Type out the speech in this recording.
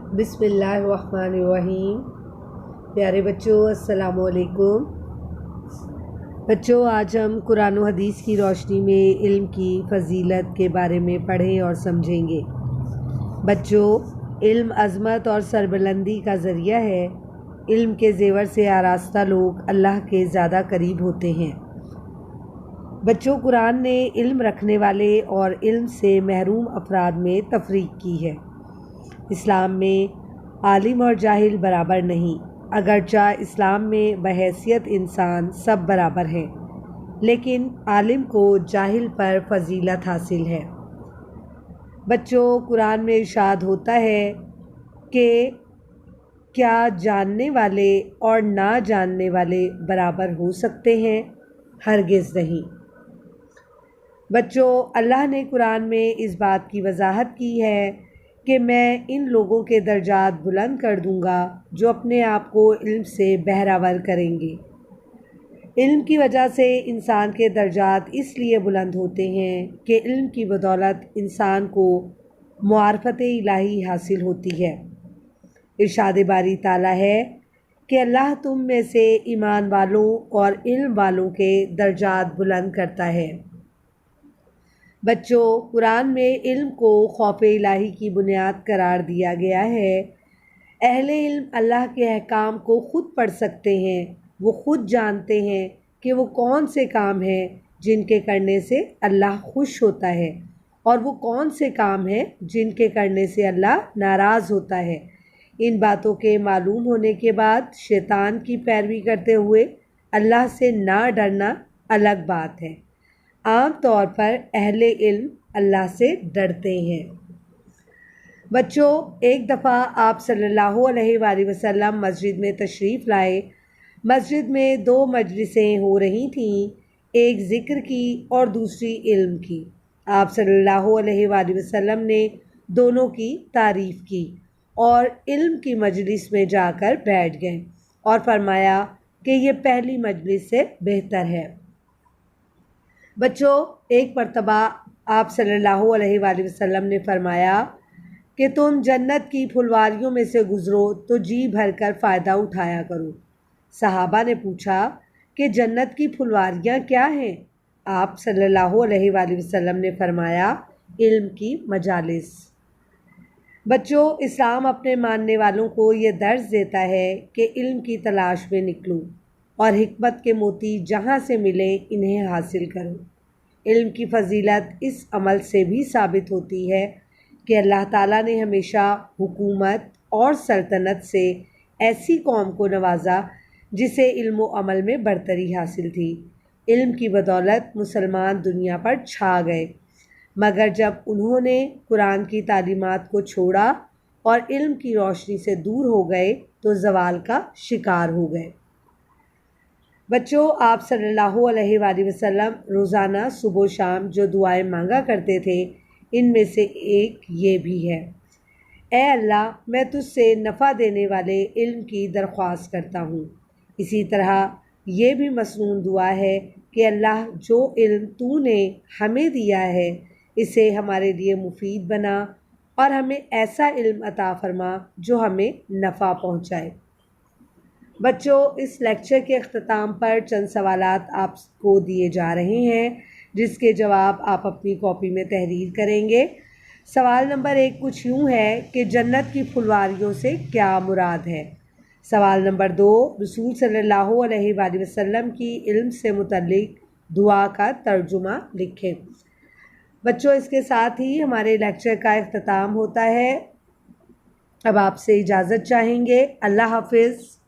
बिस्मिल्लाहिर्रहमानिर्रहीम। प्यारे बच्चों, अस्सलामु अलैकुम। बच्चों, आज हम कुरान और हदीस की रोशनी में इल्म की फ़जीलत के बारे में पढ़ें और समझेंगे। बच्चों, इल्म अज़मत और सरबुलंदी का ज़रिया है। इल्म के ज़ेवर से आरास्ता लोग अल्लाह के ज़्यादा करीब होते हैं। बच्चों, कुरान ने इल्म रखने वाले और इल्म से महरूम अफराद में तफरीक की है। इस्लाम में आलिम और जाहिल बराबर नहीं, अगरचा इस्लाम में बहैसियत इंसान सब बराबर हैं, लेकिन आलिम को जाहिल पर फजीलत हासिल है। बच्चों, कुरान में इरशाद होता है कि क्या जानने वाले और ना जानने वाले बराबर हो सकते हैं? हरगिज़ नहीं। बच्चों, अल्लाह ने कुरान में इस बात की वजाहत की है कि मैं इन लोगों के दर्जात बुलंद कर दूंगा जो अपने आप को इल्म से बहरावर करेंगे। इल्म की वजह से इंसान के दर्जात इसलिए बुलंद होते हैं कि इल्म की बदौलत इंसान को मुआरफत इलाही हासिल होती है। इरशाद बारी ताला है कि अल्लाह तुम में से ईमान वालों और इल्म वालों के दर्जात बुलंद करता है। बच्चों, कुरान में इल्म को खौफ इलाही की बुनियाद करार दिया गया है। अहले इल्म अल्लाह के अहकाम को ख़ुद पढ़ सकते हैं। वो ख़ुद जानते हैं कि वो कौन से काम हैं जिनके करने से अल्लाह खुश होता है और वो कौन से काम हैं जिनके करने से अल्लाह नाराज़ होता है। इन बातों के मालूम होने के बाद शैतान की पैरवी करते हुए अल्लाह से ना डरना अलग बात है। आम तौर पर अहले इल्म अल्लाह से डरते हैं। बच्चों, एक दफ़ा आप सल्लल्लाहु अलैहि वसल्लम मस्जिद में तशरीफ़ लाए। मस्जिद में दो मजलिसें हो रही थीं, एक ज़िक्र की और दूसरी इल्म की। आप सल्लल्लाहु अलैहि वसल्लम ने दोनों की तारीफ़ की और इल्म की मजलिस में जाकर बैठ गए और फरमाया कि ये पहली मजलिस से बेहतर है। बच्चों, एक मरतबा आप सल्लल्लाहु अलैहि वसल्लम ने फरमाया कि तुम जन्नत की फुलवारियों में से गुज़रो तो जी भर कर फ़ायदा उठाया करो। सहाबा ने पूछा कि जन्नत की फुलवारियाँ क्या हैं? आप सल्लल्लाहु अलैहि वसल्लम ने फरमाया, इल्म की मजालिस। बच्चों, इस्लाम अपने मानने वालों को ये दर्ज देता है कि इल्म की तलाश में निकलो और हिकमत के मोती जहाँ से मिले इन्हें हासिल करो। इल्म की फ़जीलत इस अमल से भी साबित होती है कि अल्लाह ताला ने हमेशा हुकूमत और सल्तनत से ऐसी कौम को नवाजा जिसे इल्म व अमल में बरतरी हासिल थी। इल्म की बदौलत मुसलमान दुनिया पर छा गए, मगर जब उन्होंने कुरान की तालीमात को छोड़ा और इल्म की रोशनी से दूर हो गए तो ज़वाल का शिकार हो गए। बच्चों, आप सल्लल्लाहु अलैहि वसल्लम रोज़ाना सुबह शाम जो दुआएं मांगा करते थे, इनमें से एक ये भी है, ऐ अल्लाह, मैं तुझसे नफ़ा देने वाले इल्म की दरख्वास्त करता हूँ। इसी तरह ये भी मसनून दुआ है कि अल्लाह, जो इल्म तूने हमें दिया है इसे हमारे लिए मुफीद बना और हमें ऐसा इल्म अता फरमा जो हमें नफ़ा पहुँचाए। बच्चों, इस लेक्चर के अख्ताम पर चंद सवालात आपको दिए जा रहे हैं जिसके जवाब आप अपनी कॉपी में तहरीर करेंगे। सवाल नंबर 1 कुछ यूँ है कि जन्नत की फुलवारियों से क्या मुराद है। सवाल नंबर 2, रसूल सल्लल्लाहु अलैहि वसल्लम की इल्म से मुतल्लिक दुआ का तर्जुमा लिखें। बच्चों, इसके साथ ही हमारे लेक्चर का अख्ताम होता है। अब आपसे इजाज़त चाहेंगे। अल्लाह हाफिज़।